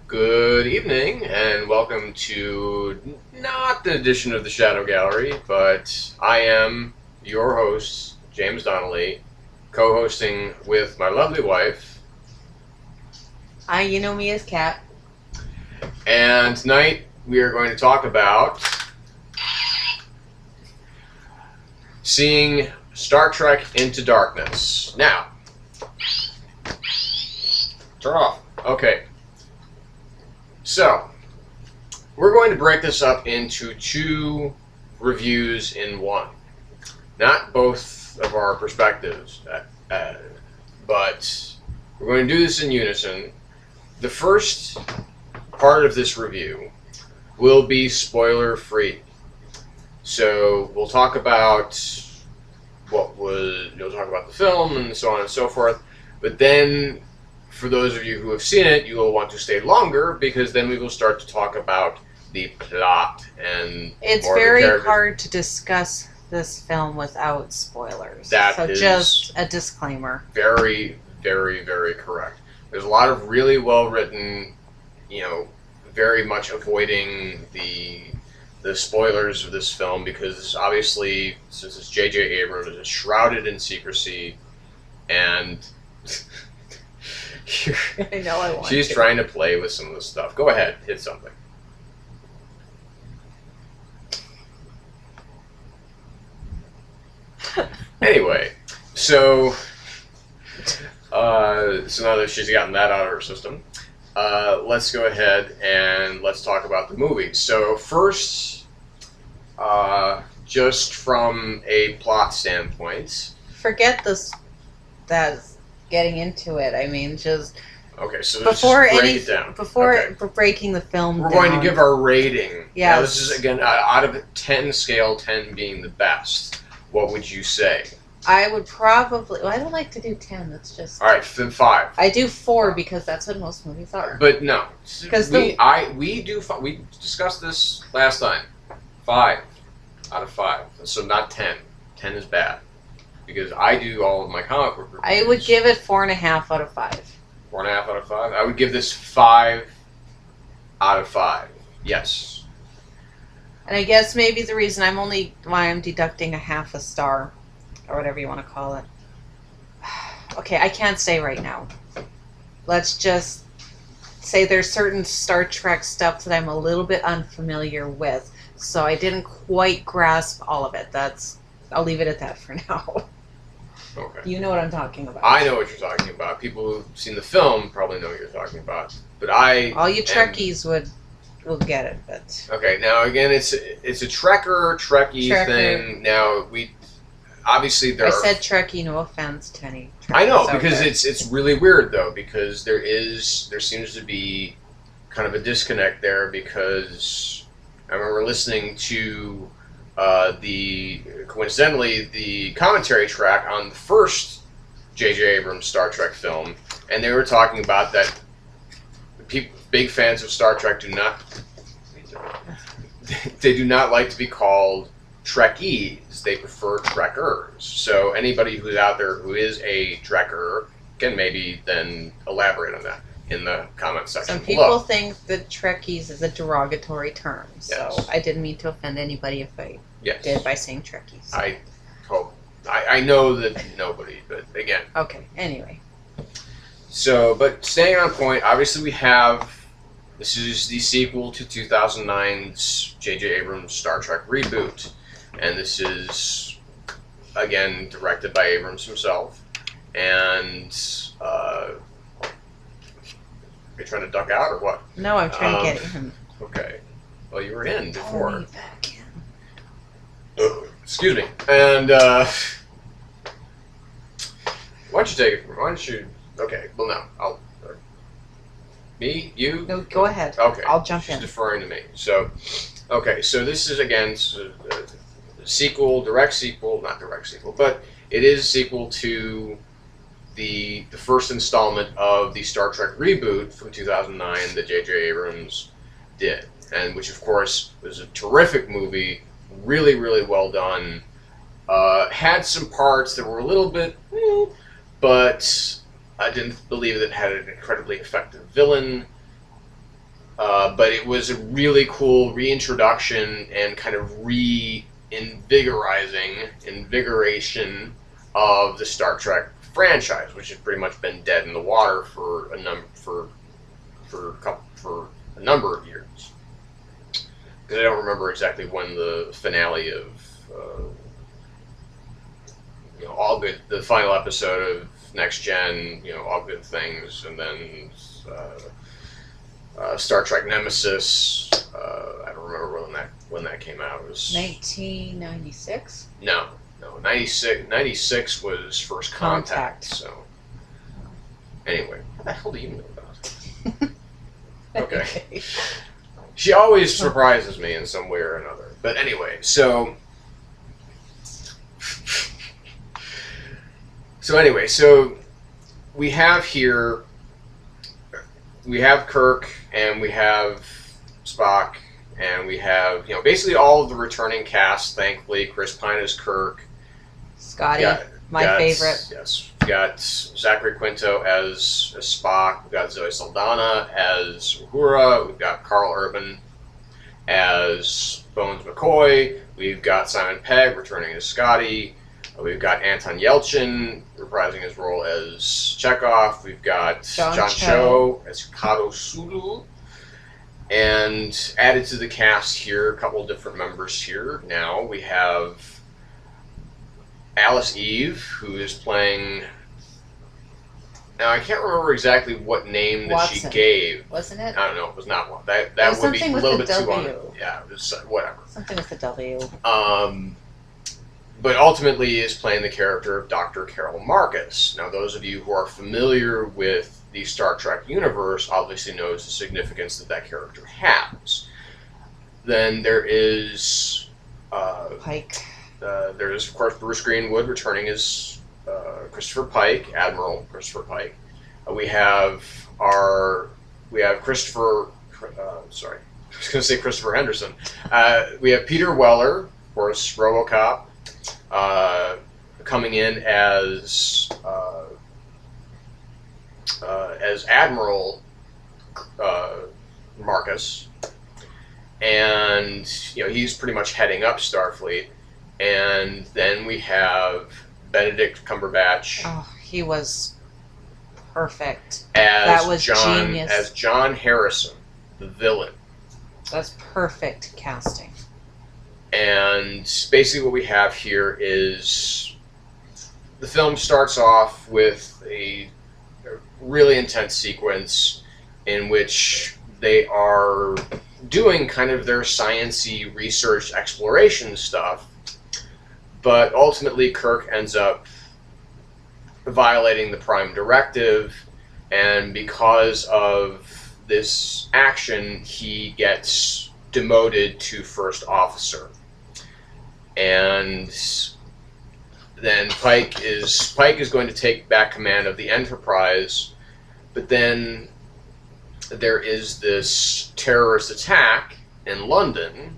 Good evening, and welcome to not the edition of the Shadow Gallery, but I am your host, James Donnelly, co-hosting with my lovely wife. Hi, you know me as Kat. And tonight we are going to talk about seeing Star Trek Into Darkness. Now, turn off. Okay. So, we're going to break this up into two reviews in one. Not both of our perspectives, but we're going to do this in unison. The first part of this review will be spoiler-free. So, we'll talk about you'll talk about the film and so on and so forth, but then for those of you who have seen it, you will want to stay longer because then we will start to talk about the plot and It's more of the very characters. hard to discuss this film without spoilers. That so is- just a disclaimer. Very, very, very correct. There's a lot of really well written, very much avoiding the spoilers of this film because obviously, since it's J.J. Abrams, it's shrouded in secrecy, and I know I want she's to. trying to play with some of the stuff. Go ahead, hit something. Anyway, so now that she's gotten that out of her system, let's go ahead and let's talk about the movie. So first, just from a plot standpoint. Forget this. That's getting into it. I mean, just Okay, so let's before just break it down. before breaking the film We're down. going to give our rating. Yes. Now, this is, again, out of a 10 scale, 10 being the best. What would you say? I would probably. Well, I don't like to do 10. That's just. All right, then 5. I do 4 because that's what most movies are. But no, 'Cause we discussed this last time. 5 out of 5. So not 10. 10 is bad because I do all of my comic book reviews. I would give it 4.5 out of 5. 4.5 out of 5. I would give this 5 out of 5. Yes. And I guess maybe the reason why I'm deducting a half a star, or whatever you want to call it. Okay, I can't say right now. Let's just say there's certain Star Trek stuff that I'm a little bit unfamiliar with, so I didn't quite grasp all of it. I'll leave it at that for now. Okay. You know what I'm talking about. I know what you're talking about. People who've seen the film probably know what you're talking about. But All you Trekkies will get it, but Okay, now again, it's a Trekkie thing. Now obviously there I are. said Trekkie. No offense to any Trekkies I know out because there. it's really weird though because there seems to be kind of a disconnect there because I remember listening to coincidentally the commentary track on the first J.J. Abrams Star Trek film, and they were talking about that big fans of Star Trek do not like to be called Trekkies. They prefer Trekkers. So anybody who's out there who is a Trekker can maybe then elaborate on that in the comment section Some below. people think that Trekkies is a derogatory term, so Yes. I didn't mean to offend anybody if I Yes. did by saying Trekkies. I hope. I know that nobody, but again. Okay, anyway. So, but staying on point, obviously this is the sequel to 2009's J.J. Abrams Star Trek reboot. And this is, again, directed by Abrams himself. And, are you trying to duck out or what? No, I'm trying to get him. Okay. Well, you were in Pull before. me back in. Excuse me. And, why don't you take it from me? Why don't you... Okay, well, no. Me? You? No, go ahead. Okay. I'll jump She's in. deferring to me. So, okay, so this is, again, direct sequel, not direct sequel, but it is a sequel to the first installment of the Star Trek reboot from 2009 that J.J. Abrams did, and which, of course, was a terrific movie, really, really well done. Had some parts that were a little bit, but I didn't believe that it had an incredibly effective villain. But it was a really cool reintroduction and kind of invigoration of the Star Trek franchise, which has pretty much been dead in the water for a number of years. Because I don't remember exactly when the finale of the final episode of Next Gen, All Good Things, and then Star Trek Nemesis. I don't remember when that came out. It was 1996. No, 96 was First Contact. So anyway, what the hell do you know about it? Okay. She always surprises me in some way or another. But anyway, so we have Kirk and we have Spock and we have basically all of the returning cast. Thankfully, Chris Pine as Kirk, Scotty, my favorite. Yes, we got Zachary Quinto as Spock. We got Zoe Saldana as Uhura. We've got Carl Urban as Bones McCoy. We've got Simon Pegg returning as Scotty. We've got Anton Yelchin reprising his role as Chekhov. We've got John Cho as Kato Sulu. And added to the cast here, a couple different members here. Now we have Alice Eve, who is playing... Now, I can't remember exactly what name that Watson. she gave. Wasn't it? I don't know. It was not one. That would be a little bit too on. Yeah, it was whatever. Something with the W. But ultimately is playing the character of Dr. Carol Marcus. Now, those of you who are familiar with the Star Trek universe obviously knows the significance that character has. Then there is Pike. There is, of course, Bruce Greenwood returning as Christopher Pike, Admiral Christopher Pike. We have Christopher. Sorry, I was going to say Christopher Henderson. We have Peter Weller, of course, RoboCop, coming in as Admiral Marcus, and he's pretty much heading up Starfleet. And then we have Benedict Cumberbatch. Oh, he was perfect. That was genius. As John Harrison, the villain. That's perfect casting. And basically what we have here is the film starts off with a really intense sequence in which they are doing kind of their science-y research exploration stuff, but ultimately Kirk ends up violating the Prime Directive, and because of this action he gets demoted to First Officer. And then Pike is going to take back command of the Enterprise, but then there is this terrorist attack in London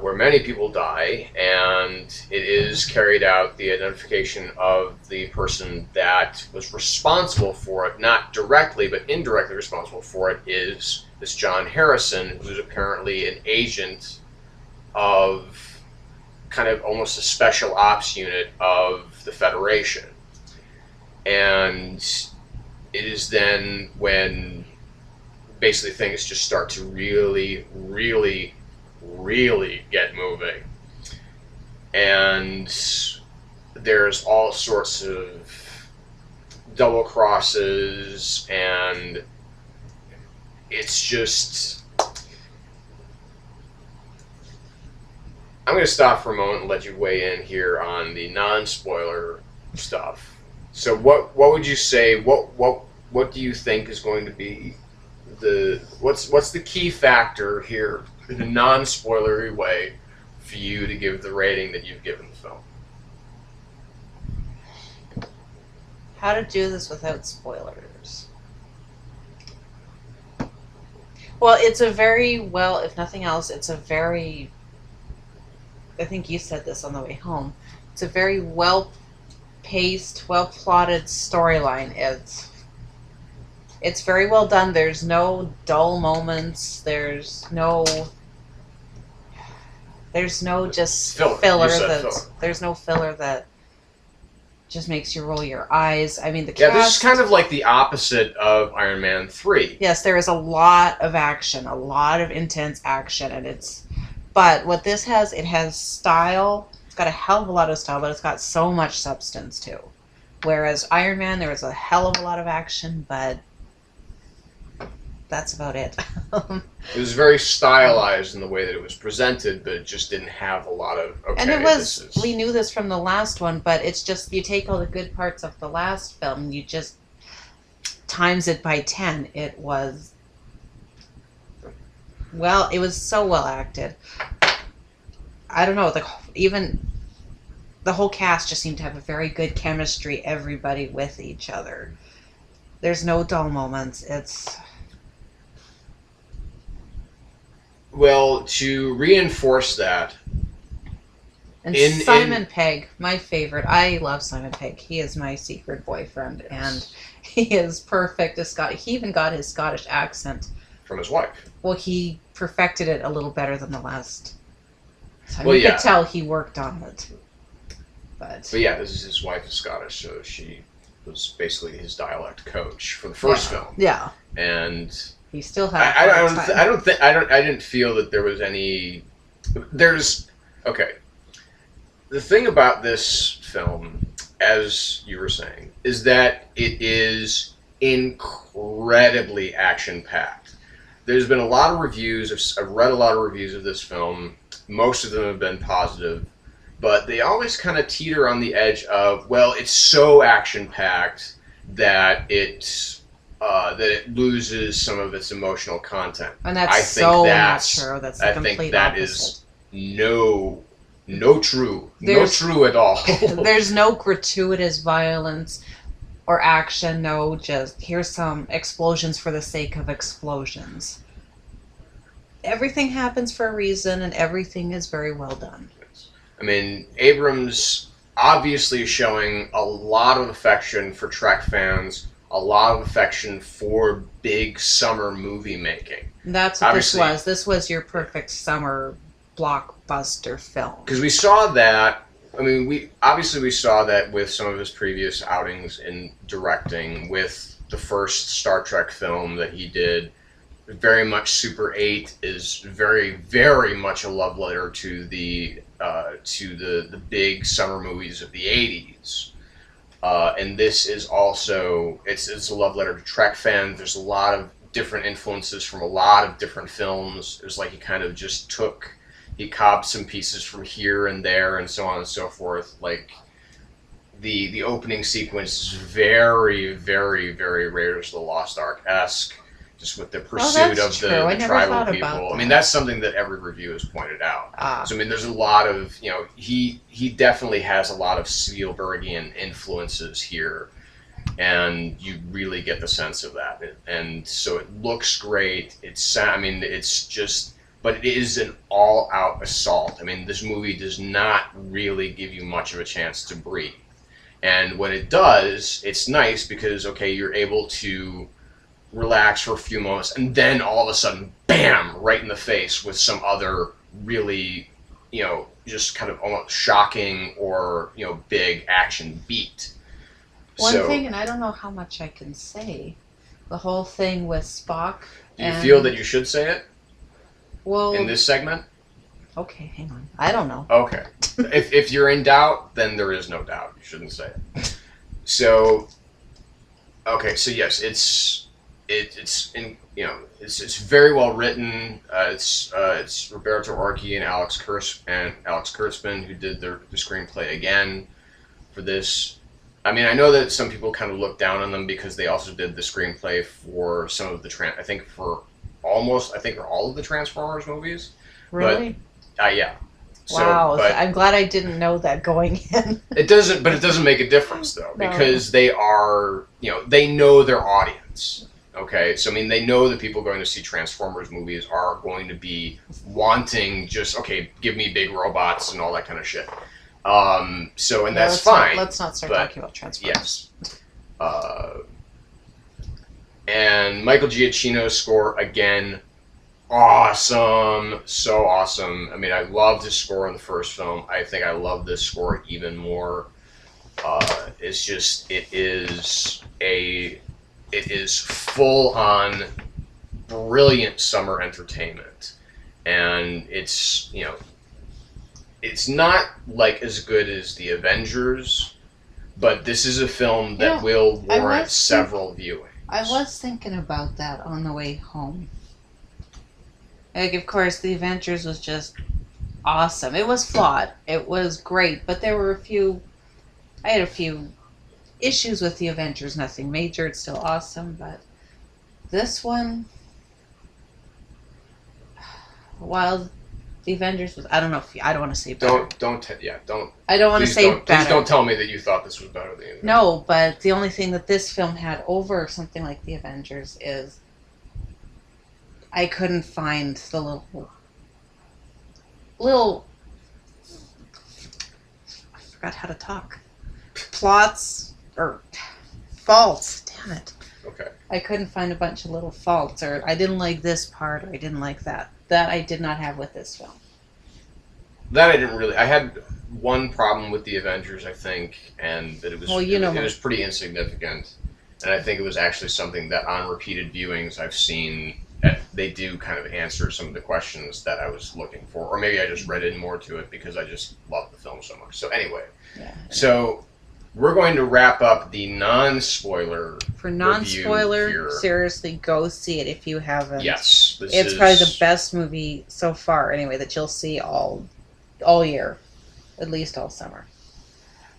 where many people die, and it is carried out, the identification of the person that was responsible for it, not directly but indirectly responsible for it, is this John Harrison, who's apparently an agent of kind of almost a special ops unit of the Federation. And it is then when basically things just start to really, really, really get moving. And there's all sorts of double crosses, and it's just... I'm going to stop for a moment and let you weigh in here on the non-spoiler stuff. So what would you say, what do you think is going to be what's the key factor here in a non-spoilery way for you to give the rating that you've given the film? How to do this without spoilers? Well, it's a very if nothing else, it's a very, I think you said this on the way home, it's a very well-paced, well-plotted storyline. It's very well done. There's no dull moments. There's no just Filler. You said that. filler. There's no filler that just makes you roll your eyes. I mean, the Yeah, cast. this is kind of like the opposite of Iron Man 3. Yes, there is a lot of action, a lot of intense action, and it's. But what this has, it has style. It's got a hell of a lot of style, but it's got so much substance too. Whereas Iron Man, there was a hell of a lot of action, but that's about it. It was very stylized in the way that it was presented, but it just didn't have a lot of. Okay, And it was, we knew this from the last one, but it's just, you take all the good parts of the last film and you just times it by 10. It was, well, it was so well acted. I don't know, even the whole cast just seemed to have a very good chemistry, everybody with each other. There's no dull moments. It's... Well, to reinforce that, and Simon Pegg, my favorite. I love Simon Pegg. He is my secret boyfriend, yes. And he is perfect as Scott. He even got his Scottish accent from his wife. Well, he perfected it a little better than the last time. Well, you yeah. could tell he worked on it. But yeah, this is his wife is Scottish, so she was basically his dialect coach for the first film. Yeah, and he still had. I didn't feel that there was any. Okay. The thing about this film, as you were saying, is that it is incredibly action-packed. There's been a lot of reviews. I've read a lot of reviews of this film. Most of them have been positive, but they always kind of teeter on the edge of, well, it's so action-packed that it loses some of its emotional content. And that's not true. That's the complete opposite. No true at all. There's no gratuitous violence or action. No, just here's some explosions for the sake of explosions. Everything happens for a reason, and everything is very well done. I mean, Abrams obviously showing a lot of affection for Trek fans, a lot of affection for big summer movie making. That's what obviously, this was. This was your perfect summer blockbuster film. Because we saw that. I mean, we saw that with some of his previous outings in directing, with the first Star Trek film that he did. Very much Super 8 is very, very much a love letter to the big summer movies of the 80s. And this is also, it's a love letter to Trek fans. There's a lot of different influences from a lot of different films. It was like he kind of just he cobbed some pieces from here and there and so on and so forth. Like the opening sequence is very, very, very Raiders of the Lost Ark-esque. Just with the pursuit of the tribal people. I mean, that's something that every review has pointed out. So, I mean, there's a lot of, he definitely has a lot of Spielbergian influences here, and you really get the sense of that. And so it looks great. But it is an all-out assault. I mean, this movie does not really give you much of a chance to breathe. And when it does, it's nice because, okay, you're able to relax for a few moments, and then all of a sudden, bam, right in the face with some other really, just kind of almost shocking or, big action beat. One thing, and I don't know how much I can say, the whole thing with Spock. Do you feel that you should say it? Well, in this segment? Okay, hang on. I don't know. Okay. if you're in doubt, then there is no doubt. You shouldn't say it. So, okay, so yes, it's very well written. It's Roberto Orci and Alex Kurtzman who did the screenplay again for this. I mean, I know that some people kind of look down on them because they also did the screenplay for some of the I think for all of the Transformers movies. Really? But, yeah. Wow, I'm glad I didn't know that going in. It doesn't make a difference though, because they are, they know their audience. Okay, so I mean, they know that people going to see Transformers movies are going to be wanting just, okay, give me big robots and all that kind of shit. That's fine. Let's not start talking about Transformers. Yes. And Michael Giacchino's score, again, awesome. So awesome. I mean, I loved his score in the first film. I think I love this score even more. It's just, it is full on brilliant summer entertainment. And it's, you know, it's not like as good as The Avengers, but this is a film that will warrant several viewings. I was thinking about that on the way home. Like, of course, The Avengers was just awesome. It was flawed. It was great, but there were I had a few issues with The Avengers. Nothing major. It's still awesome, but this one, while The Avengers was, I don't know if I don't want to say better. I don't want to say better. Please don't tell me that you thought this was better than The Avengers. No, but the only thing that this film had over something like The Avengers is I couldn't find the little I forgot how to talk. Plots or faults. Damn it. Okay. I couldn't find a bunch of little faults, or I didn't like this part, or I didn't like that. That I did not have with this film. That I didn't really. I had one problem with The Avengers, I think, and that it was it was pretty insignificant. And I think it was actually something that on repeated viewings I've seen, they do kind of answer some of the questions that I was looking for. Or maybe I just read in more to it because I just love the film so much. So anyway, so we're going to wrap up the non-spoiler For non-spoiler, seriously, go see it if you haven't. Yes. It's probably the best movie so far, anyway, that you'll see all year. At least all summer.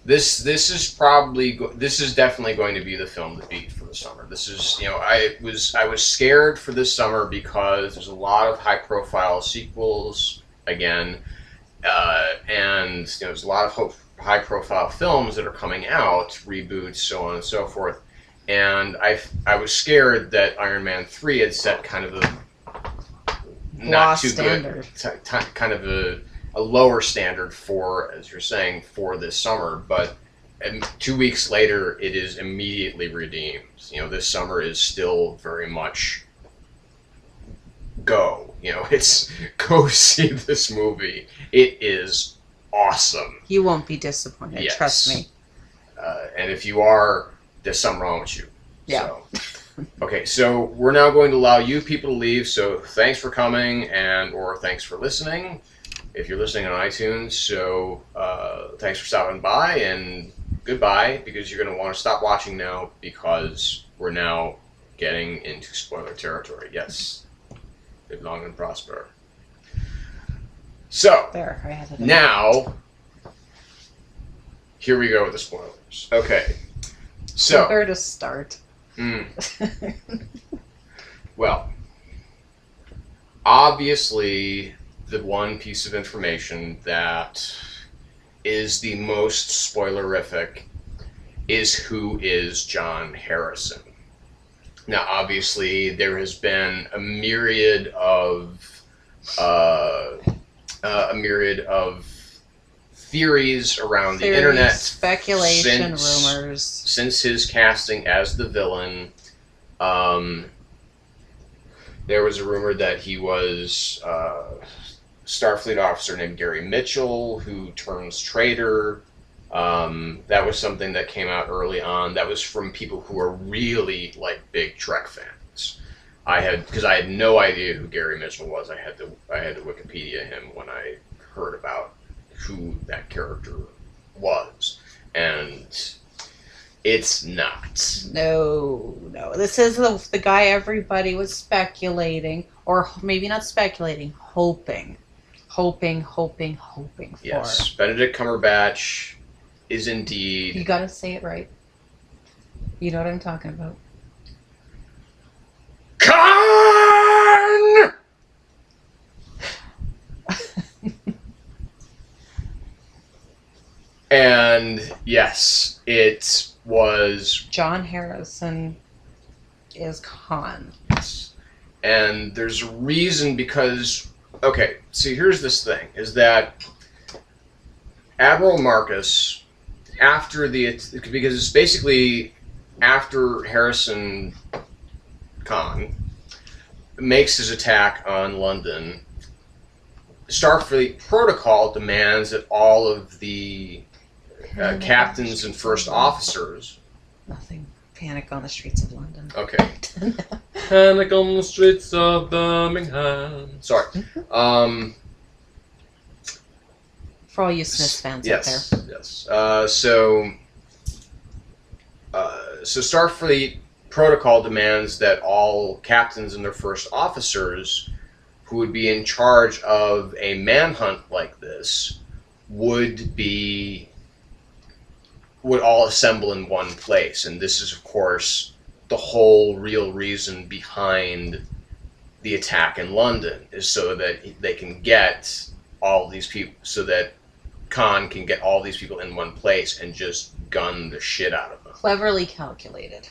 This is probably this is definitely going to be the film to beat for the summer. This is, you know, I was scared for this summer because there's a lot of high profile sequels again, and you know, there's a lot of high profile films that are coming out, reboots, so on and so forth. And I was scared that Iron Man 3 had set kind of a not too good kind of a lower standard for, as you're saying, for this summer, but 2 weeks later, it is immediately redeemed. You know, this summer is still very much go. You know, it's go see this movie. It is awesome. You won't be disappointed, yes. Trust me. And if you are, there's something wrong with you. Yeah. So. Okay, so we're now going to allow you people to leave, so thanks for coming or thanks for listening. If you're listening on iTunes, so thanks for stopping by, and goodbye, because you're going to want to stop watching now, because we're now getting into spoiler territory. Yes, live long and prosper. So, now, here we go with the spoilers. Okay, so... Where to start? Well, obviously... the one piece of information that is the most spoilerific is who is John Harrison. Now, obviously, there has been a myriad of theories around the internet, speculation, rumors, since his casting as the villain. There was a rumor that he was Starfleet officer named Gary Mitchell, who turns traitor. That was something that came out early on. That was from people who are really like big Trek fans. Because I had no idea who Gary Mitchell was. I had to Wikipedia him when I heard about who that character was, and it's not. No. This is the guy everybody was speculating, or maybe not speculating, hoping for. Yes, Benedict Cumberbatch is indeed... You gotta say it right. You know what I'm talking about. Khan! And yes, it was... John Harrison is Khan. And there's a reason, because... Okay, see, here's this thing, is that Admiral Marcus, because it's basically after Harrison Khan, makes his attack on London. Starfleet protocol demands that all of the captains and first officers. Nothing. Panic on the streets of London. Okay. Panic on the streets of Birmingham. Sorry. For all you Smiths fans yes, out there. Yes. So Starfleet protocol demands that all captains and their first officers who would be in charge of a manhunt like this would all assemble in one place. And this is, of course, the whole real reason behind the attack in London, is so that they can get all these people, so that Khan can get all these people in one place and just gun the shit out of them. Cleverly calculated.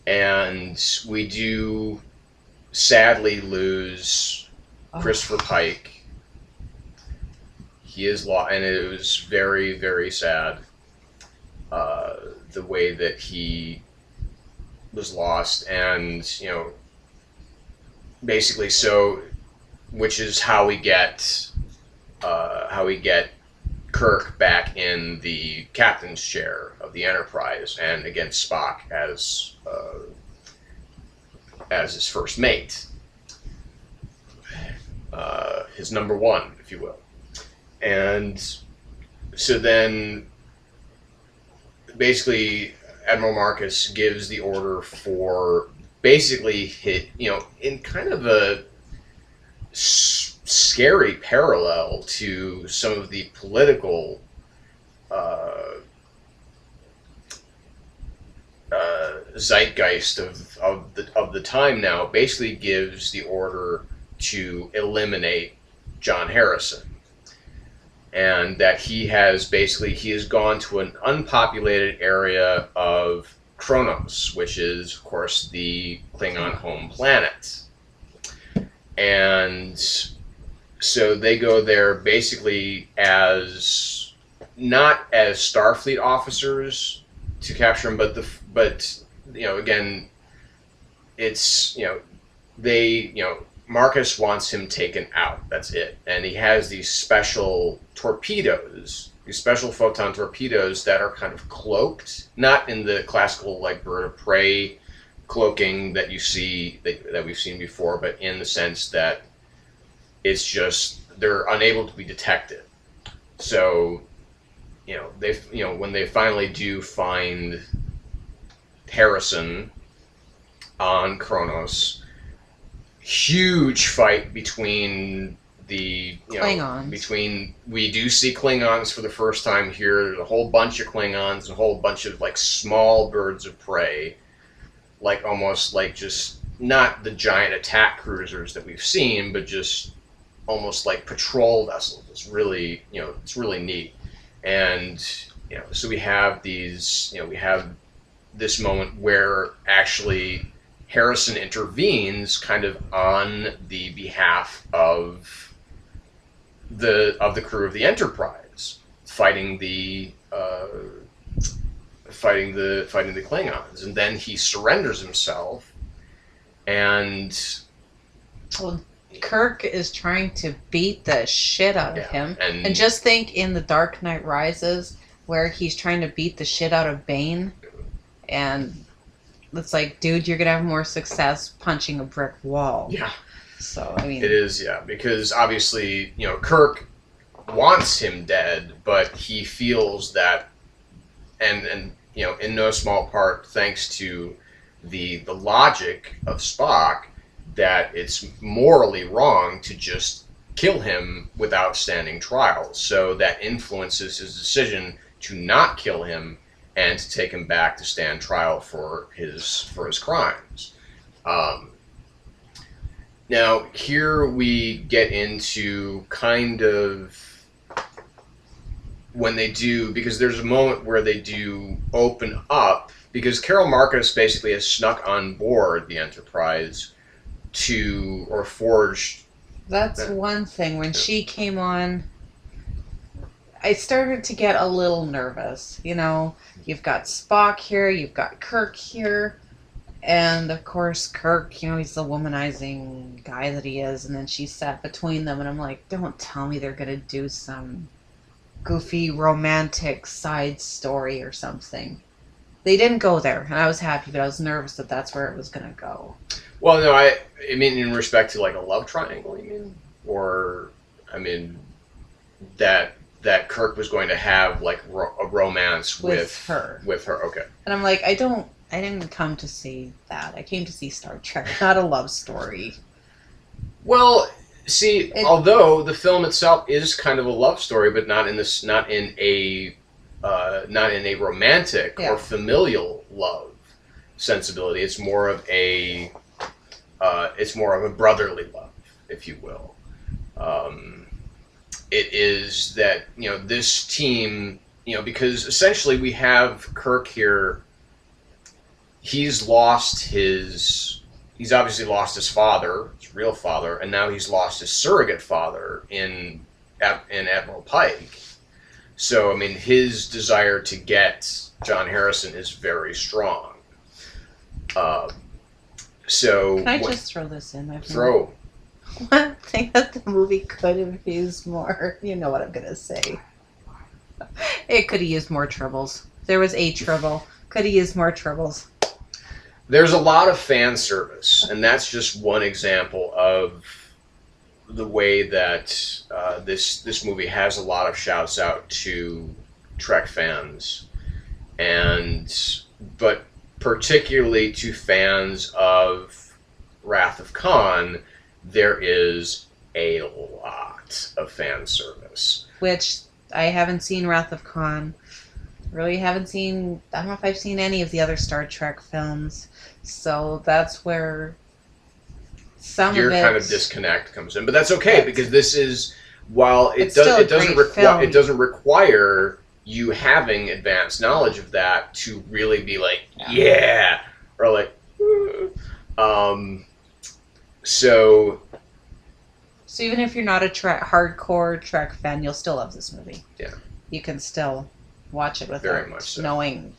And we do sadly lose Christopher Pike. He is lost, and it was very, very sad, the way that he was lost, and basically, which is how we get Kirk back in the captain's chair of the Enterprise, and against Spock as his first mate, his number one, if you will. And so then, basically, Admiral Marcus gives the order for basically in kind of a scary parallel to some of the political zeitgeist of the time now, basically gives the order to eliminate John Harrison. And that he has gone to an unpopulated area of Kronos, which is, of course, the Klingon home planet. And so they go there basically not as Starfleet officers to capture him, but again, it's, Marcus wants him taken out. That's it. And he has these special torpedoes, these special photon torpedoes that are kind of cloaked, not in the classical like bird of prey cloaking that you see that we've seen before, but in the sense that it's just they're unable to be detected. So, when they finally do find Harrison on Kronos, huge fight between the Klingons. We do see Klingons for the first time here. There's a whole bunch of Klingons and a whole bunch of like small birds of prey, like almost like just not the giant attack cruisers that we've seen, but just almost like patrol vessels. It's really it's really neat. And so we have these we have this moment where actually Harrison intervenes kind of on the behalf of the crew of the Enterprise, fighting the Klingons, and then he surrenders himself. And Kirk is trying to beat the shit out of him, and just think in The Dark Knight Rises, where he's trying to beat the shit out of Bane, and it's like, dude, you're gonna have more success punching a brick wall. Yeah. So I mean, it is, because obviously, Kirk wants him dead, but he feels that, and in no small part thanks to the logic of Spock, that it's morally wrong to just kill him without standing trial. So that influences his decision to not kill him and to take him back to stand trial for his crimes. Now, here we get into kind of when they do, because there's a moment where they do open up, because Carol Marcus basically has snuck on board the Enterprise forged. That's one thing. When she came on, I started to get a little nervous. You've got Spock here, you've got Kirk here. And of course, Kirk, you know, he's the womanizing guy that he is, and then she sat between them, and I'm like, don't tell me they're gonna do some goofy romantic side story or something. They didn't go there, and I was happy, but I was nervous that that's where it was gonna go. Well, no, I mean in respect to like a love triangle, you mean, or I mean that Kirk was going to have like a romance with her. With her, okay. And I'm like, I didn't come to see that. I came to see Star Trek, not a love story. Well, see, although the film itself is kind of a love story, but not in a romantic or familial love sensibility. It's more of a brotherly love, if you will. It is that, you know, this team, you know, because essentially we have Kirk here. He's obviously lost his father, his real father, and now he's lost his surrogate father in Admiral Pike. So, I mean, his desire to get John Harrison is very strong. So, can I just throw this in? Throw. One thing that the movie could have used more, you know what I'm going to say. It could have used more tribbles. There was a tribble. Could have used more tribbles. There's a lot of fan service, and that's just one example of the way that this movie has a lot of shouts out to Trek fans, but particularly to fans of Wrath of Khan, there is a lot of fan service. Which I haven't seen Wrath of Khan. Really haven't seen. I don't know if I've seen any of the other Star Trek films. So that's where your kind of disconnect comes in, but that's okay because this is while it doesn't require you having advanced knowledge of that to really be like or like so even if you're not a hardcore Trek fan, you'll still love this movie. Yeah, you can still watch it without knowing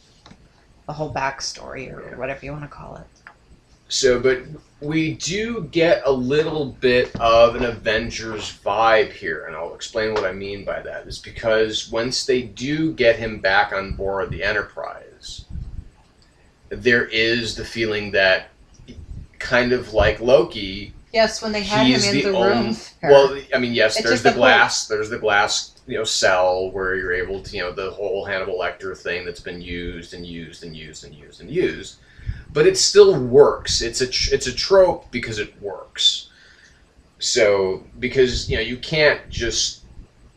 the whole backstory or whatever you want to call it. So, but we do get a little bit of an Avengers vibe here, and I'll explain what I mean by that. Is because once they do get him back on board the Enterprise, there is the feeling that, kind of like Loki. Yes, when they had him in the room. Well, I mean, yes, there's the glass. There's the glass. You know, cell where you're able to, you know, the whole Hannibal Lecter thing that's been used and used and used and used and used, but it still works. It's a trope because it works. So because, you know, you can't just,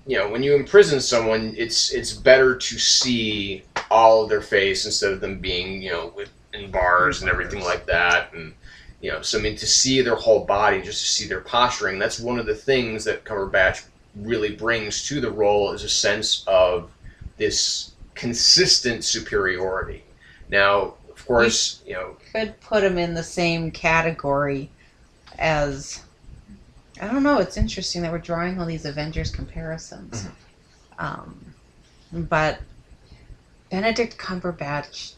you know, when you imprison someone, it's better to see all of their face instead of them being, you know, in bars and everything like that. And, you know, so I mean, to see their whole body, just to see their posturing, that's one of the things that Cumberbatch really brings to the role, is a sense of this consistent superiority. Now, of course, you know, could put him in the same category as, I don't know, it's interesting that we're drawing all these Avengers comparisons. But Benedict Cumberbatch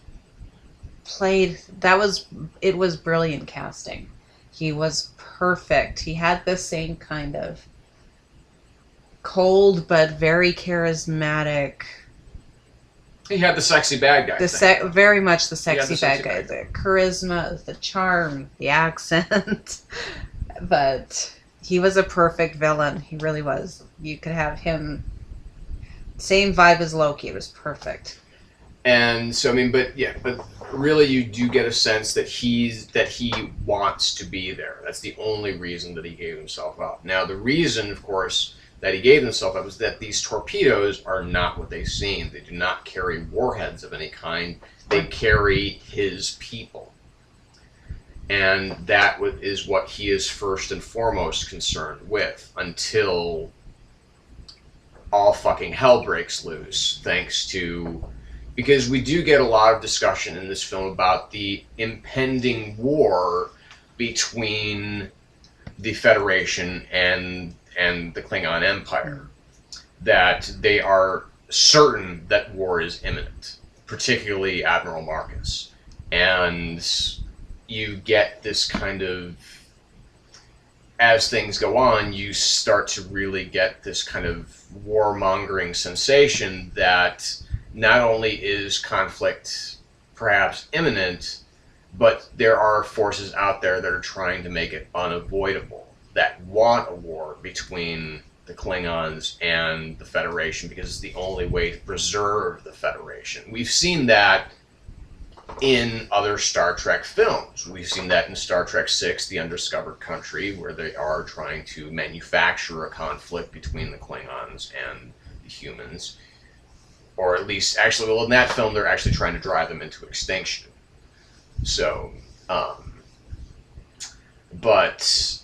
it was brilliant casting. He was perfect. He had the same kind of cold but very charismatic. He had the sexy bad guy. Very much the sexy bad guy. The charisma, the charm, the accent. But he was a perfect villain. He really was. You could have him same vibe as Loki. It was perfect. And so I mean, but really you do get a sense that he wants to be there. That's the only reason that he gave himself up. Now the reason, of course, that he gave himself up is that these torpedoes are not what they seem. They do not carry warheads of any kind. They carry his people. And that is what he is first and foremost concerned with until all fucking hell breaks loose, because we do get a lot of discussion in this film about the impending war between the Federation and the Klingon Empire, that they are certain that war is imminent, particularly Admiral Marcus. And you get this kind of, as things go on, you start to really get this kind of warmongering sensation that not only is conflict perhaps imminent, but there are forces out there that are trying to make it unavoidable, that want a war between the Klingons and the Federation because it's the only way to preserve the Federation. We've seen that in other Star Trek films. We've seen that in Star Trek VI, The Undiscovered Country, where they are trying to manufacture a conflict between the Klingons and the humans. Or at least, actually, well, in that film, they're actually trying to drive them into extinction. So, but,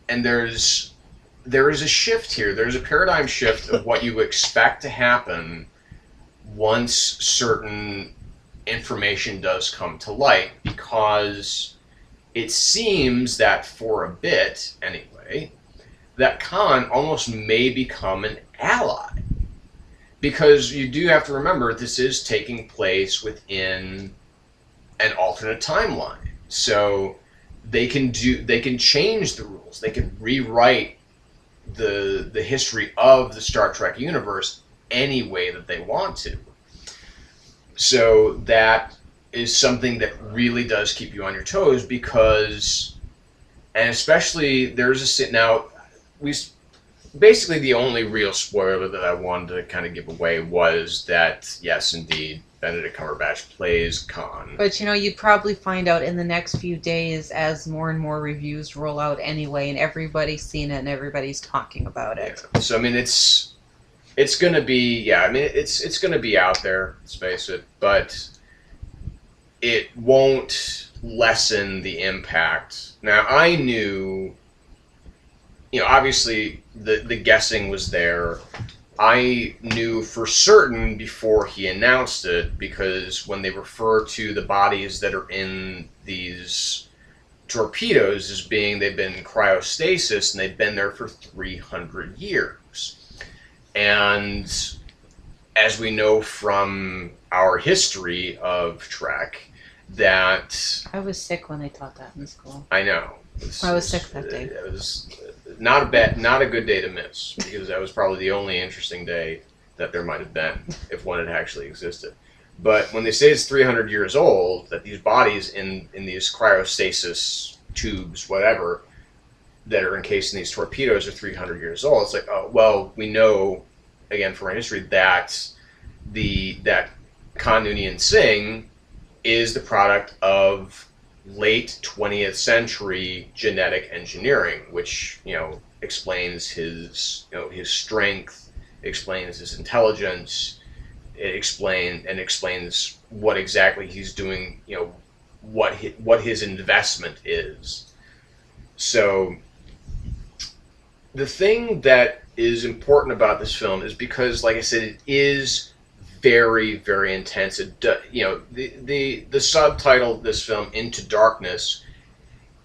and there is a shift here. There's a paradigm shift of what you expect to happen once certain information does come to light, because it seems that for a bit, anyway, that Khan almost may become an ally. Because you do have to remember, this is taking place within an alternate timeline. So they can change the rules. They can rewrite the history of the Star Trek universe any way that they want to. So that is something that really does keep you on your toes, because, and especially basically the only real spoiler that I wanted to kind of give away was that, yes, indeed, Benedict Cumberbatch plays Khan. But you'd probably find out in the next few days as more and more reviews roll out anyway, and everybody's seen it and everybody's talking about it. Yeah. So, I mean, it's going to be, it's going to be out there, let's face it, but it won't lessen the impact. Now, I knew, obviously the guessing was there. I knew for certain before he announced it, because when they refer to the bodies that are in these torpedoes as being, they've been in cryostasis and they've been there for 300 years. And as we know from our history of Trek, that... I was sick when they taught that in school. I know. I was sick that day. It was not a good day to miss, because that was probably the only interesting day that there might have been, if one had actually existed. But when they say it's 300 years old, that these bodies in these cryostasis tubes, whatever, that are encased in these torpedoes are 300 years old, it's like, oh, well, we know, again, from our history, that that Khan Noonien Singh is the product of late 20th century genetic engineering, which explains his strength, explains his intelligence, it explains what exactly he's doing, what his investment is. So the thing that is important about this film is because, like I said, it is very, very intense. The subtitle of this film, Into Darkness,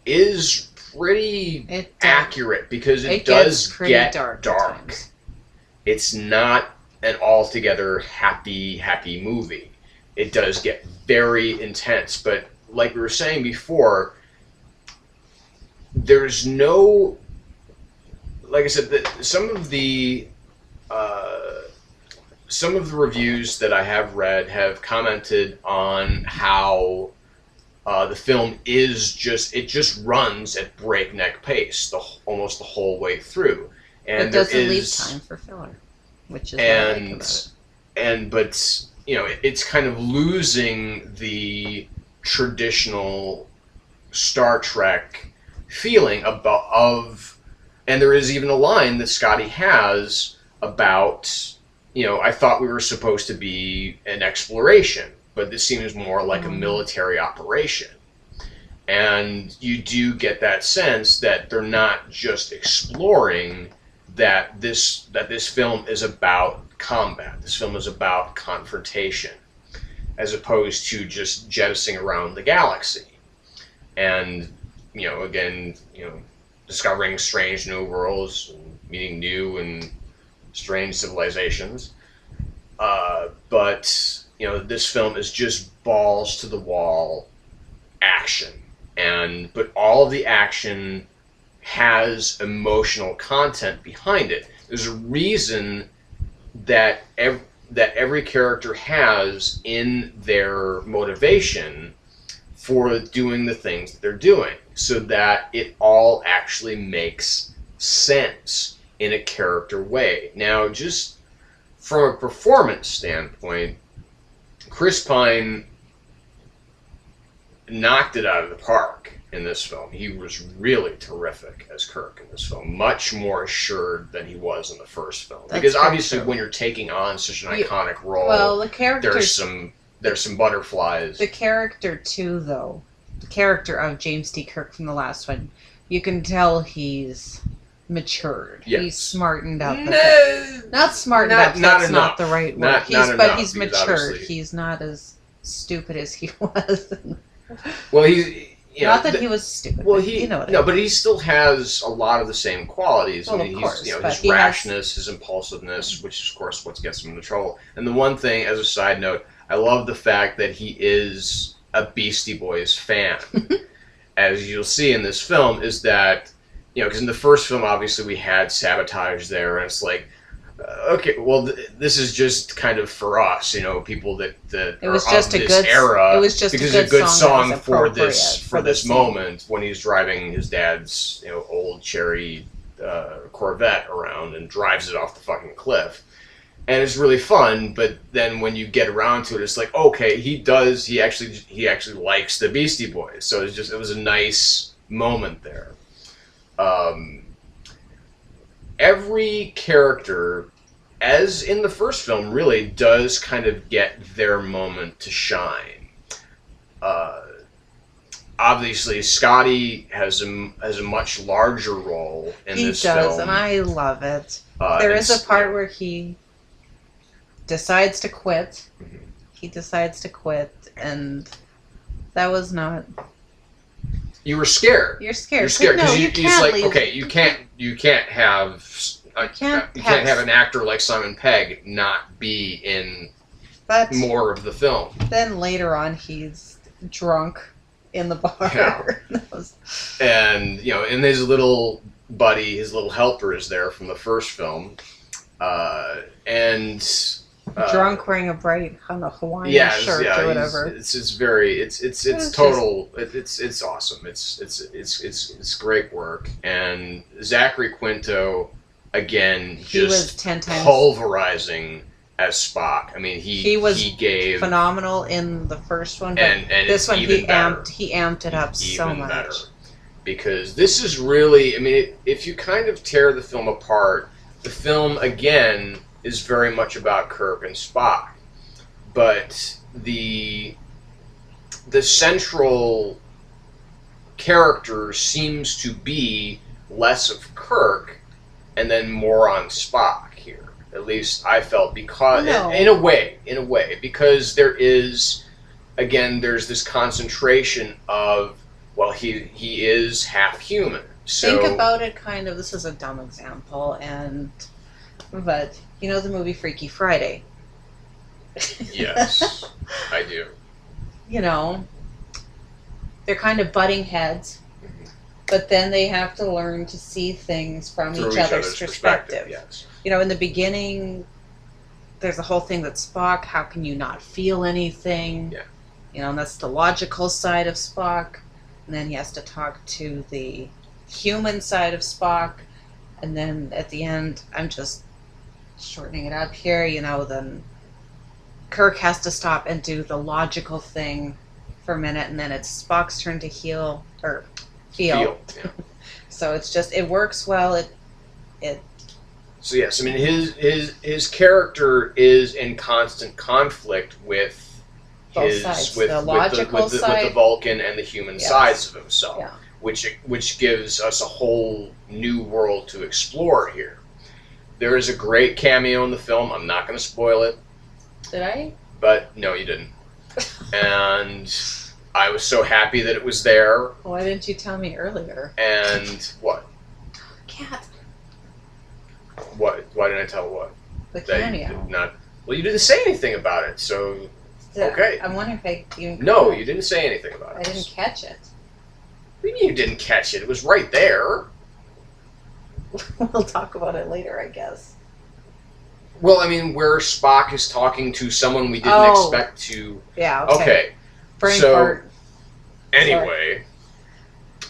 is pretty accurate, because it does get dark. It's not an altogether happy movie. It does get very intense, but like we were saying before, there's no, like I said, some of the reviews that I have read have commented on how the film just runs at breakneck pace almost the whole way through, and it doesn't leave time for filler, which is what I like about it. But it's kind of losing the traditional Star Trek feeling and there is even a line that Scotty has about, I thought we were supposed to be an exploration, but this seems more like a military operation. And you do get that sense that they're not just exploring, that this film is about combat. This film is about confrontation, as opposed to just jettisoning around the galaxy. And, again, discovering strange new worlds, and meeting new and strange civilizations. But, this film is just balls to the wall action, but all of the action has emotional content behind it. There's a reason that every character has in their motivation for doing the things that they're doing, so that it all actually makes sense in a character way. Now, just from a performance standpoint, Chris Pine knocked it out of the park in this film. He was really terrific as Kirk in this film, much more assured than he was in the first film. That's because obviously, true. when you're taking on such an iconic role, Well, the character. there's some butterflies. The character too, though, the character of James T. Kirk from the last one, you can tell he's matured. Yes. He's smartened up. No, Not smartened not- up. not That's enough. not the right word. Not But enough, he's because matured. obviously- He's not as stupid as he was. well, he's Not that he was stupid. Well, but you know what I no, mean. but he still has a lot of the same qualities. Well, I mean, of course, he's, but his he has- rashness, his impulsiveness, which is, of course, what gets him into trouble. And the one thing, as a side note, I love the fact that he is a Beastie Boys fan. As you'll see in this film, is that, because in the first film, obviously, we had Sabotage there, and it's like, okay, well, this is just kind of for us, people that It was are just of a this good. era. It was just Because a it's a good song, song that was for this appropriate for this the scene. moment when he's driving his dad's old cherry Corvette around and drives it off the fucking cliff, and it's really fun. But then when you get around to it, it's like, okay, he actually likes the Beastie Boys, so it was a nice moment there. Every character, as in the first film, really does kind of get their moment to shine. Obviously, Scotty has a much larger role in He this does, film. and I love it. There is a part where he decides to quit. Mhm. He decides to quit, and that was not. You were scared. You're scared. You're scared No, because you it's can't like, leave. okay, you can't have can't have- an actor like Simon Pegg not be in But more of the film. then later on, he's drunk in the bar. Yeah. That was- And and his little buddy, his little helper, is there from the first film, and drunk, wearing a bright Hawaiian yeah, shirt yeah, or whatever. It's was total. It's awesome. It's great work. And Zachary Quinto, again, He was just 10 times pulverizing as Spock. I mean, He was he gave phenomenal in the first one, but and this it's one even he better. amped it up so Even much. better. Because this is really, I mean, if you kind of tear the film apart, the film, again, is very much about Kirk and Spock. But the central character seems to be less of Kirk and then more on Spock here. At least I felt, because No. in a way, because there's this concentration of, well, he is half human. So Think about it kind of, this is a dumb example, but you know the movie Freaky Friday? yes, I do. They're kind of butting heads, but then they have to learn to see things from Through each other's perspective. Yes. In the beginning, there's the whole thing that Spock, how can you not feel anything? Yeah. And that's the logical side of Spock. And then he has to talk to the human side of Spock. And then at the end, I'm just shortening it up here, then Kirk has to stop and do the logical thing for a minute, and then it's Spock's turn to feel. Yeah. So it's just, it works well. It So yes, I mean his character is in constant conflict with Both sides, the with logical the side. Vulcan and the human Yes. sides of himself, Yeah. which gives us a whole new world to explore here. There is a great cameo in the film. I'm not going to spoil it, Did I? but no, you didn't. And I was so happy that it was there. Why didn't you tell me earlier? And what? Cat. What? Why didn't I tell what? The That you cameo. did not. Well, you didn't say anything about it, so Okay. I'm wondering if I even. No, you didn't say anything about it. I didn't catch it. What do you mean you didn't catch it? It was right there. We'll talk about it later, I guess. Well, I mean, where Spock is talking to someone we didn't Oh. expect to. Yeah. Okay. Okay. Brain So- fart. Anyway,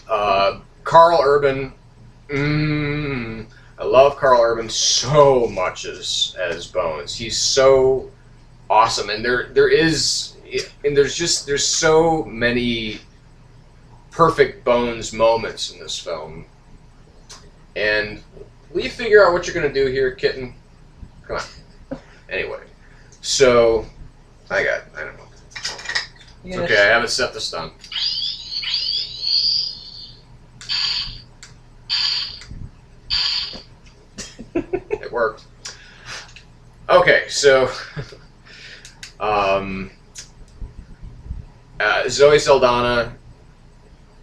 Carl Urban. I love Carl Urban so much as Bones. He's so awesome, and there's so many perfect Bones moments in this film. And will you figure out what you're gonna do here, kitten? Come on. Anyway, so I don't know. It's okay. I haven't set the stun. It worked. Okay, so Zoe Saldana,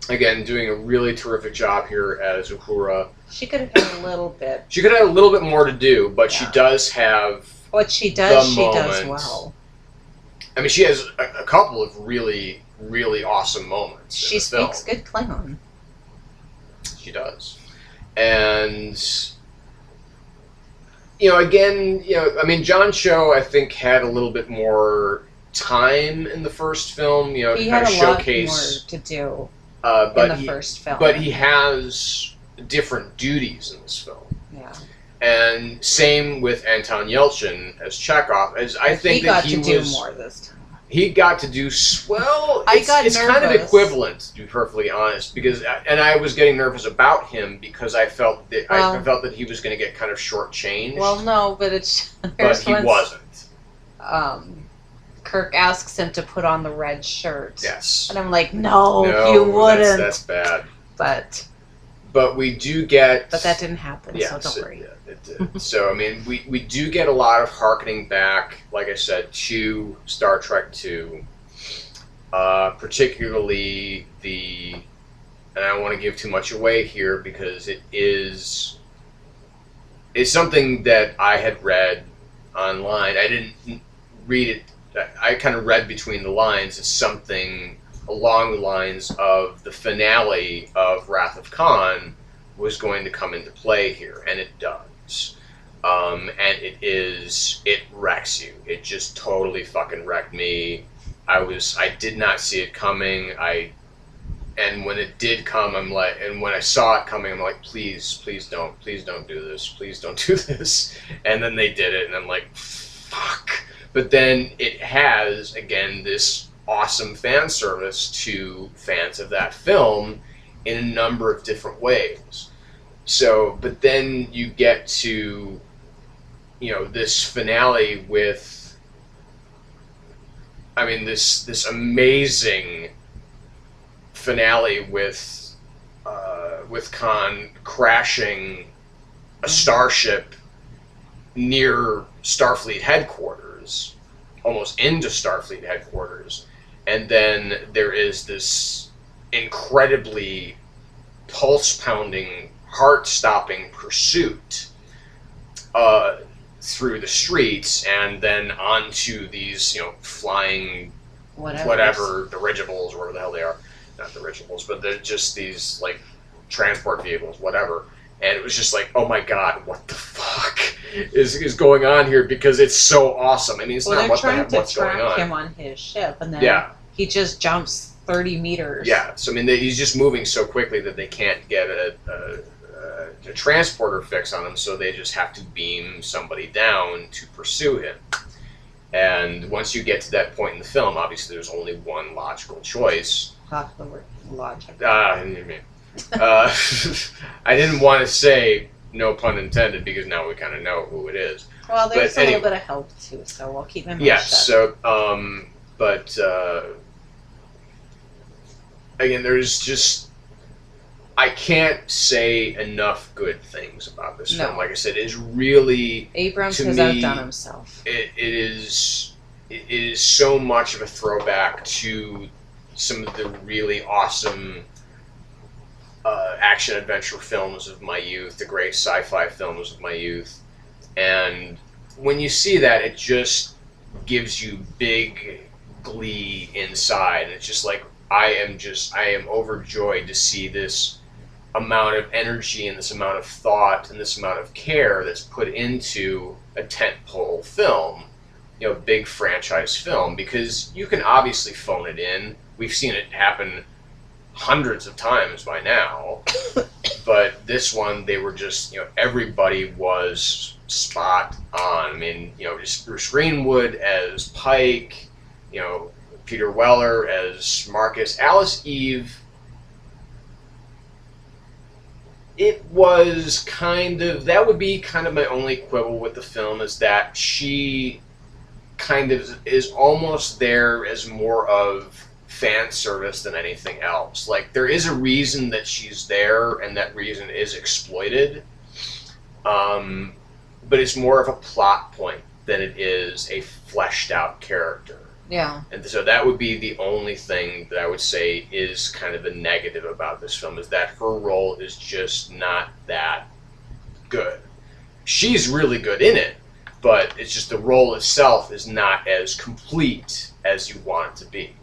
again, doing a really terrific job here as Uhura. She could have had a little bit. She could have a little bit more to do, but she Yeah. does have. What she does, The she does moment. well. I mean, she has a couple of really, really awesome moments. She in the film. speaks good Klingon. She does. And, again, I mean, John Cho, I think, had a little bit more time in the first film, He to kind had of a lot more showcase. to do But in the first film. But he has different duties in this film. yeah. And same with Anton Yelchin as Chekhov, as I think he that got he to was. do more this time. He got to do well. I It's, got it's kind of nervous. equivalent, to be perfectly honest, and I was getting nervous about him because I felt that I felt that he was going to get kind of shortchanged. Well, no, but it's. but he wasn't. Kirk asks him to put on the red shirt. Yes. And I'm like, no, No, you wouldn't. That's bad. But we do get. that didn't happen, Yes, so don't worry. It did. So I mean, we do get a lot of harkening back, like I said, to Star Trek II. Particularly and I don't want to give too much away here because it's something that I had read online. I didn't read it. I kind of read between the lines. It's something along the lines of the finale of Wrath of Khan was going to come into play here, and it does. And it wrecks you. It just totally fucking wrecked me. I did not see it coming. And when it did come, and when I saw it coming, I'm like, please don't do this. Please don't do this. And then they did it, and I'm like, fuck. But then it has, again, this awesome fan service to fans of that film in a number of different ways. So, but then you get to, this finale with, I mean, this amazing finale with Khan crashing a starship near Starfleet headquarters, almost into Starfleet headquarters, and then there is this incredibly pulse-pounding, heart-stopping pursuit through the streets, and then onto these, flying whatever dirigibles or whatever the hell they are. Not dirigibles, but they're just these, like, transport vehicles, whatever. And it was just like, oh my god, what the fuck is going on here? Because it's so awesome. I mean, it's not what's going on. They're trying to track him on his ship, and then Yeah. he just jumps 30 meters. Yeah, so I mean, he's just moving so quickly that they can't get a transporter fix on him, so they just have to beam somebody down to pursue him. And once you get to that point in the film, obviously there's only one logical choice. Half the word logic. I didn't want to say no pun intended because now we kind of know who it is. Well, there's But a little bit of help too, so we'll keep my mouth Yeah, shut. so, again, there's just, I can't say enough good things about this No. film. Like I said, it is really, Abrams to has me, outdone himself. it is so much of a throwback to some of the really awesome action adventure films of my youth, the great sci-fi films of my youth, and when you see that, it just gives you big glee inside. And it's just like I am overjoyed to see this amount of energy and this amount of thought and this amount of care that's put into a tentpole film, big franchise film, because you can obviously phone it in. We've seen it happen hundreds of times by now, but this one, they were just, everybody was spot on. I mean, just Bruce Greenwood as Pike, Peter Weller as Marcus, Alice Eve. It was that would be kind of my only quibble with the film, is that she kind of is almost there as more of fan service than anything else. Like, there is a reason that she's there, and that reason is exploited, but it's more of a plot point than it is a fleshed out character. Yeah. And so that would be the only thing that I would say is kind of the negative about this film, is that her role is just not that good. She's really good in it, but it's just the role itself is not as complete as you want it to be.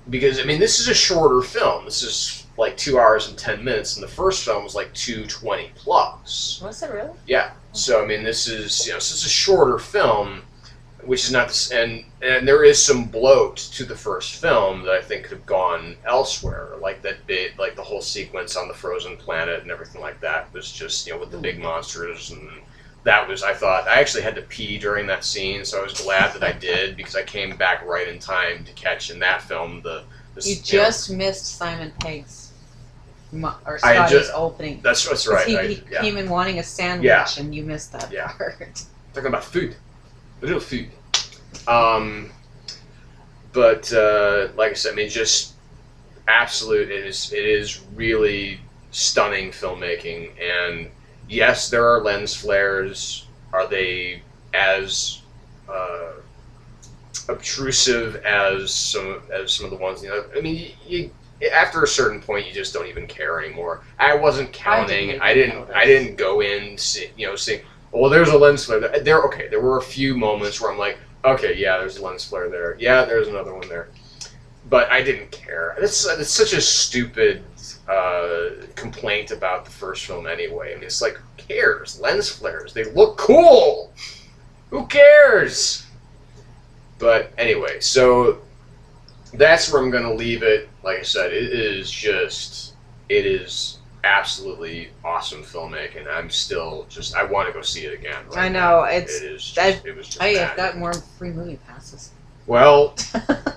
Because, I mean, this is a shorter film. This is like 2 hours and 10 minutes, and the first film was like 220 plus. Was it really? Yeah. So, I mean, this is a shorter film, which is not this, and there is some bloat to the first film that I think could have gone elsewhere, like that bit, like the whole sequence on the frozen planet and everything like that was just, with the big monsters, and that was, I thought, I actually had to pee during that scene, so I was glad that I did, because I came back right in time to catch in that film You just missed Simon Pegg's or Scotty's opening. That's right. He came in wanting a sandwich, and you missed that part. Talking about food. A little food. But like I said, I mean, just absolute. It is really stunning filmmaking, and yes, there are lens flares. Are they as obtrusive as some of the ones? I mean, after a certain point, you just don't even care anymore. I wasn't counting. I didn't go in, saying, well, there's a lens flare there. There were a few moments where I'm like, okay, yeah, there's a lens flare there. Yeah, there's another one there. But I didn't care. It's such a stupid complaint about the first film anyway. I mean, it's like, who cares? Lens flares. They look cool. Who cares? But anyway, so that's where I'm going to leave it. Like I said, it is absolutely awesome filmmaking. I'm still just, I want to go see it again. I know. Now. It was just I've got more free movie passes. Well,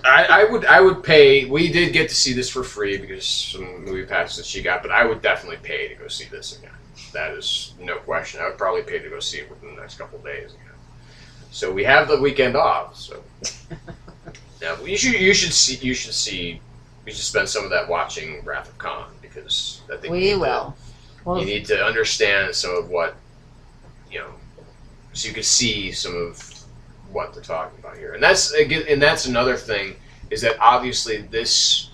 I would pay. We did get to see this for free because some movie passes that she got, but I would definitely pay to go see this again. That is no question. I would probably pay to go see it within the next couple of days again. So we have the weekend off. So now you should spend some of that watching Wrath of Khan, because I think we will. You need to understand some of what, so you can see some of what they're talking about here. And that's another thing, is that obviously this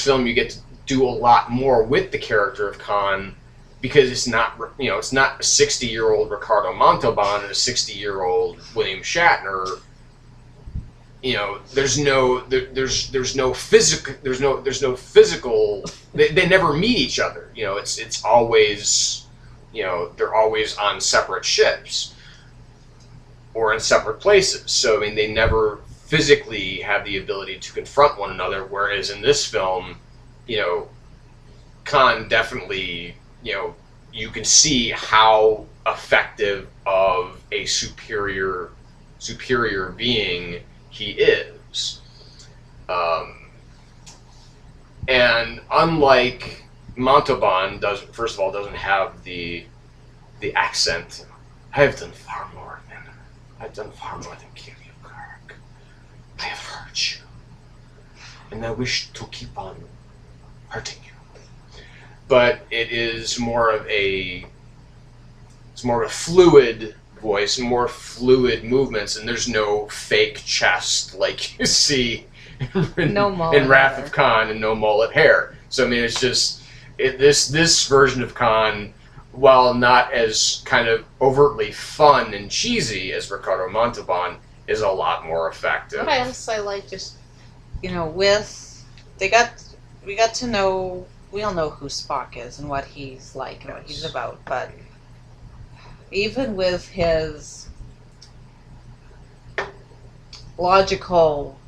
film, you get to do a lot more with the character of Khan, because it's not a 60-year-old Ricardo Montalban and a 60-year-old William Shatner. There's no physical. They never meet each other. It's always, they're always on separate ships or in separate places. So I mean, they never physically have the ability to confront one another. Whereas in this film, Khan definitely, you can see how effective of a superior being he is. And unlike Montalban, doesn't have the accent. I've done far more than kill you, Kirk. I have hurt you, and I wish to keep on hurting you. But it is more of a fluid voice, more fluid movements, and there's no fake chest like you see in Wrath of Khan, and no mullet hair. So I mean, it's just this version of Khan, while not as kind of overtly fun and cheesy as Ricardo Montalban, is a lot more effective. What else I like just You know, we got to know, we all know who Spock is and what he's like and what he's about, but even with his logical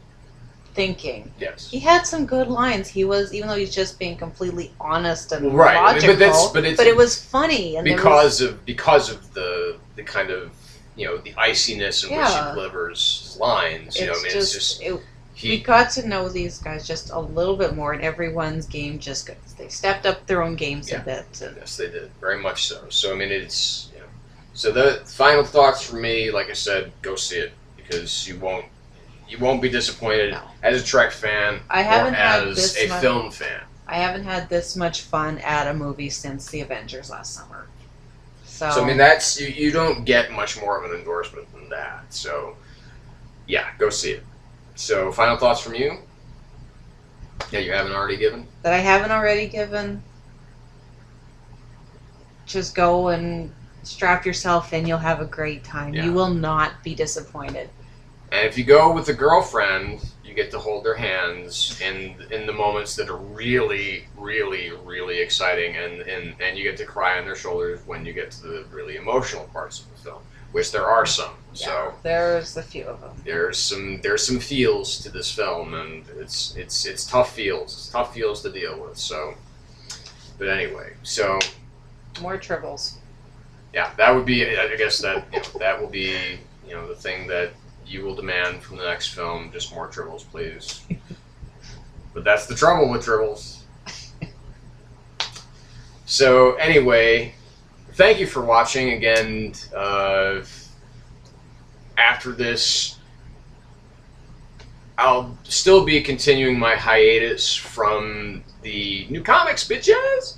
thinking, Yes. he had some good lines. He was, even though he's just being completely honest and Right, I mean, logical, but it's it was funny. And because of the kind of, you know, the iciness in which Yeah. he delivers his lines. You know, I mean, it's just we he. got to know these guys just a little bit more, and everyone's game just got, they stepped up their own games Yeah. a bit. And Yes, they did very much so. So I mean, it's, you know, so the final thoughts for me, like I said, go see it because you won't be disappointed No. as a Trek fan I haven't or had as this a much- film fan. I haven't had this much fun at a movie since the Avengers last summer. So, So I mean, that's you don't get much more of an endorsement than that. So yeah, go see it. So final thoughts from you? Yeah, you haven't already given. that I haven't already given. Just go and strap yourself in. You'll have a great time. Yeah. You will not be disappointed. And if you go with a girlfriend, you get to hold their hands in the moments that are really, really, really exciting, and you get to cry on their shoulders when you get to the really emotional parts of the film, which there are some. So There's a few of them. there's some feels to this film, and it's tough feels. It's tough feels to deal with. So, but anyway, so More tribbles. yeah, that would be. I guess that, you know, that will be, you know, the thing that you will demand from the next film. Just more tribbles, please. But that's the trouble with tribbles. So anyway, thank you for watching again. After this, I'll still be continuing my hiatus from the new comics, bitches.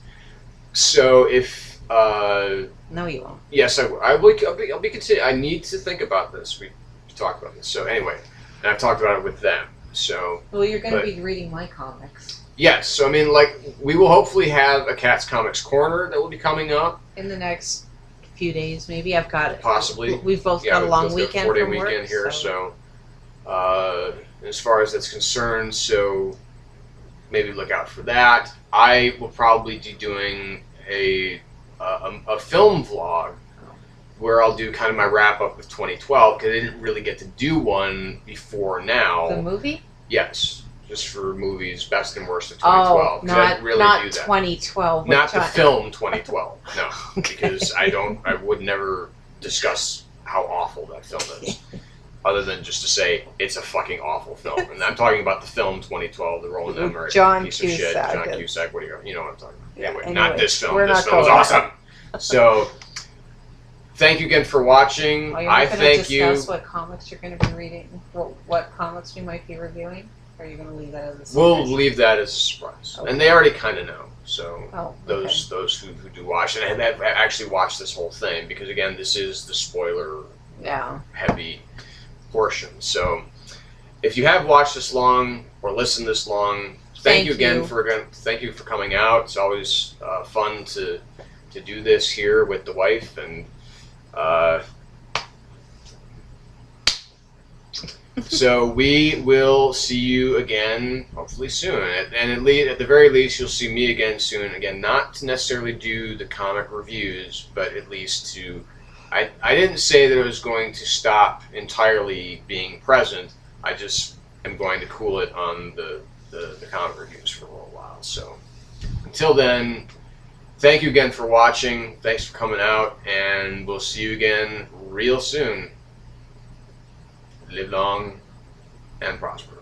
So if No, you won't. yes, I'll be continuing. I need to think about this. We talked about this. So anyway, and I've talked about it with them. So Well, you're going to But- be reading my comics yes, so I mean, like, we will hopefully have a Cat's Comics Corner that will be coming up, in the next few days. Maybe I've got it. possibly. We've both Yeah, got a we've long both got weekend 4-day from work. weekend here, so as far as that's concerned, so maybe look out for that. I will probably be doing a film vlog where I'll do kind of my wrap up with 2012 because I didn't really get to do one before now. The movie? Yes, just for movies best and worst of Oh, 2012. 'cause I not didn't really not do that. 2012. Not which the I- film 2012. No, Okay. because I would never discuss how awful that film is, other than just to say it's a fucking awful film. And I'm talking about the film 2012, the Roland With Emmerich John piece of shit. Cusack. John Cusack. What do you know what I'm talking about? Yeah, Anyway, anyway, not this film. we're This not film is going awesome. So, thank you again for watching. Oh, you're I not going thank to you. discuss what comics you're going to be reading, what comics we might be reviewing? Or are you going to leave that as a surprise? We'll leave that as a surprise, Okay. and they already kind of know. So. Oh, Those who do watch and have actually watched this whole thing, because again, this is the spoiler okay. Yeah. heavy portion. So if you have watched this long or listened this long, thank you again for coming out. It's always fun to do this here with the wife, and so we will see you again hopefully soon, and at the very least you'll see me again soon. Again, not to necessarily do the comic reviews, but at least to I didn't say that I was going to stop entirely being present. I just am going to cool it on the comic reviews for a little while. So until then, thank you again for watching. Thanks for coming out, and we'll see you again real soon. Live long and prosper.